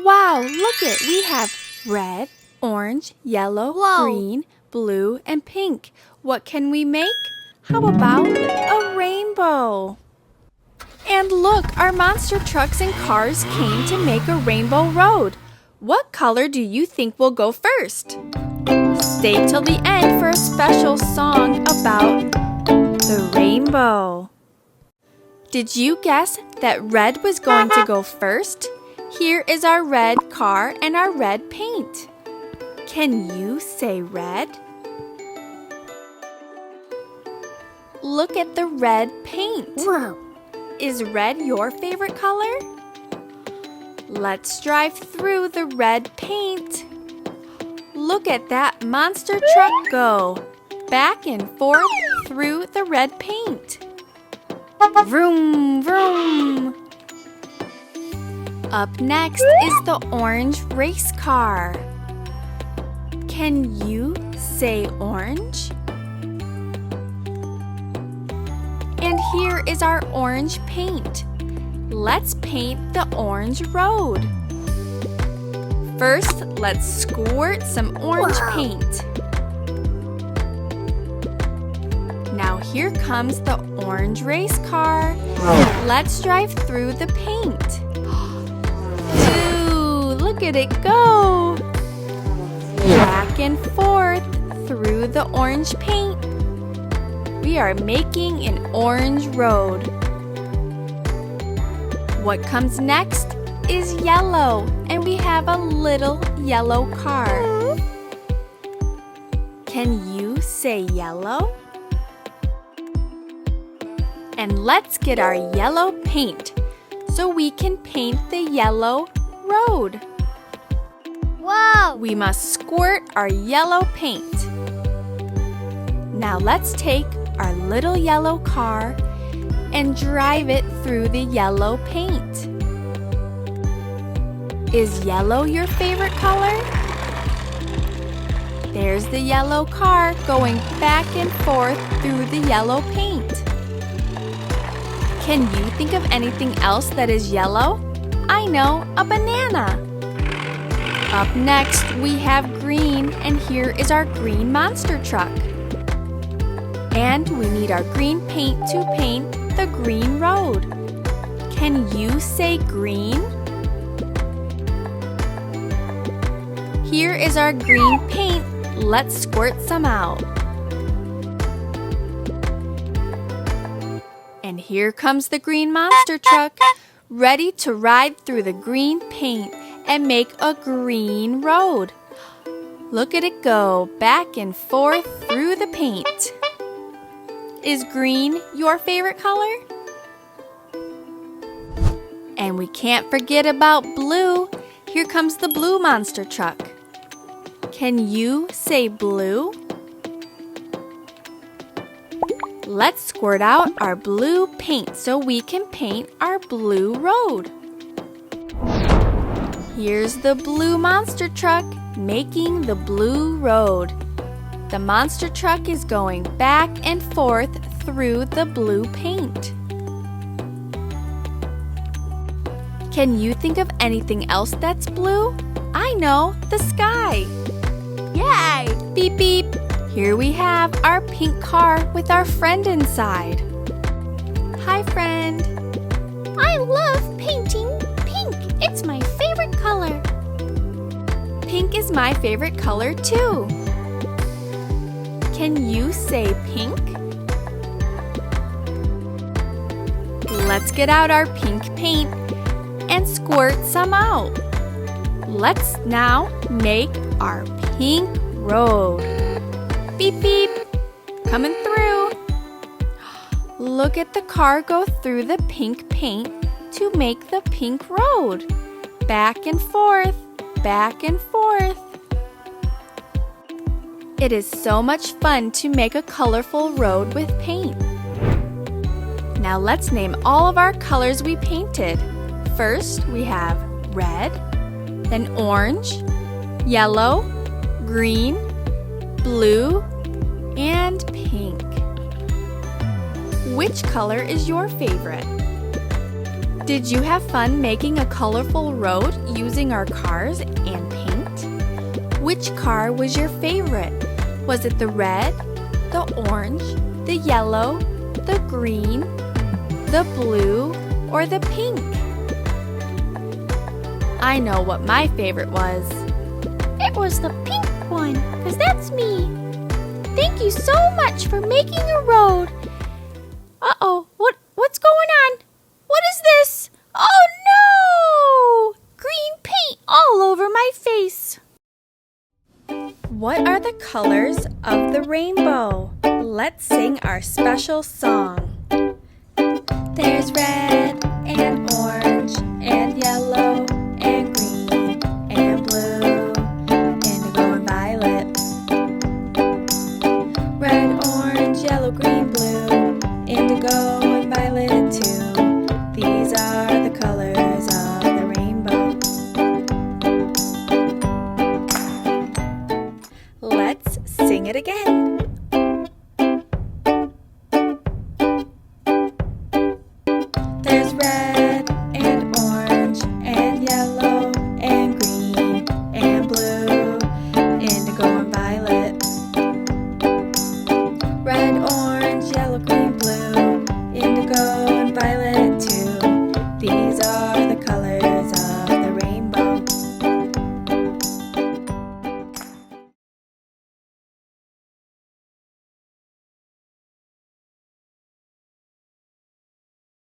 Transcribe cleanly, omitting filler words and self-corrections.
Wow, we have red, orange, yellow, green, blue, and pink. What can we make? How about a rainbow? And look, our monster trucks and cars came to make a rainbow road. What color do you think will go first? Stay till the end for a special song about the rainbow. Did you guess that red was going to go first? Here is our red car and our red paint. Can you say red? Look at the red paint. Whoa. Is red your favorite color? Let's drive through the red paint. Look at that monster truck go, back and forth through the red paint. Vroom, vroom. Up next is the orange race car. Can you say orange? And here is our orange paint. Let's paint the orange road. First, let's squirt some orange paint. Now here comes the orange race car. Let's drive through the paint. Ooh, look at it go! Back and forth through the orange paint. We are making an orange road. What comes next is yellow, and we have a little yellow car. Can you say yellow? And let's get our yellow paint so we can paint the yellow road. Wow! We must squirt our yellow paint. Now let's take our little yellow car and drive it through the yellow paint. Is yellow your favorite color? There's the yellow car going back and forth through the yellow paint. Can you think of anything else that is yellow? I know, a banana. Up next, we have green, and here is our green monster truck. And we need our green paint to paint the green road. Can you say green? Here is our green paint. Let's squirt some out. And here comes the green monster truck, ready to ride through the green paint and make a green road. Look at it go, back and forth through the paint. Is green your favorite color? And we can't forget about blue. Here comes the blue monster truck. Can you say blue? Let's squirt out our blue paint so we can paint our blue road. Here's the blue monster truck making the blue road. The monster truck is going back and forth through the blue paint. Can you think of anything else that's blue? I know, the sky. Yay! Beep beep. Here we have our pink car with our friend inside. Hi, friend. I love painting pink. It's my favorite color. Pink is my favorite color too. Can you say pink? Let's get out our pink paint and squirt some out. Let's now make our pink road. Beep beep, coming through. Look at the car go through the pink paint to make the pink road. Back and forth, back and forth. It is so much fun to make a colorful road with paint. Now let's name all of our colors we painted. First, we have red, then orange, yellow, green, blue, and pink. Which color is your favorite? Did you have fun making a colorful road using our cars and paint? Which car was your favorite? Was it the red, the orange, the yellow, the green, the blue, or the pink? I know what my favorite was. It was the pink one, 'cause that's me. Thank you so much for making a road. Uh-oh, what's going on? What is this? Oh no! Green paint all over my face. What are the colors of the rainbow? Let's sing our special song. There's red,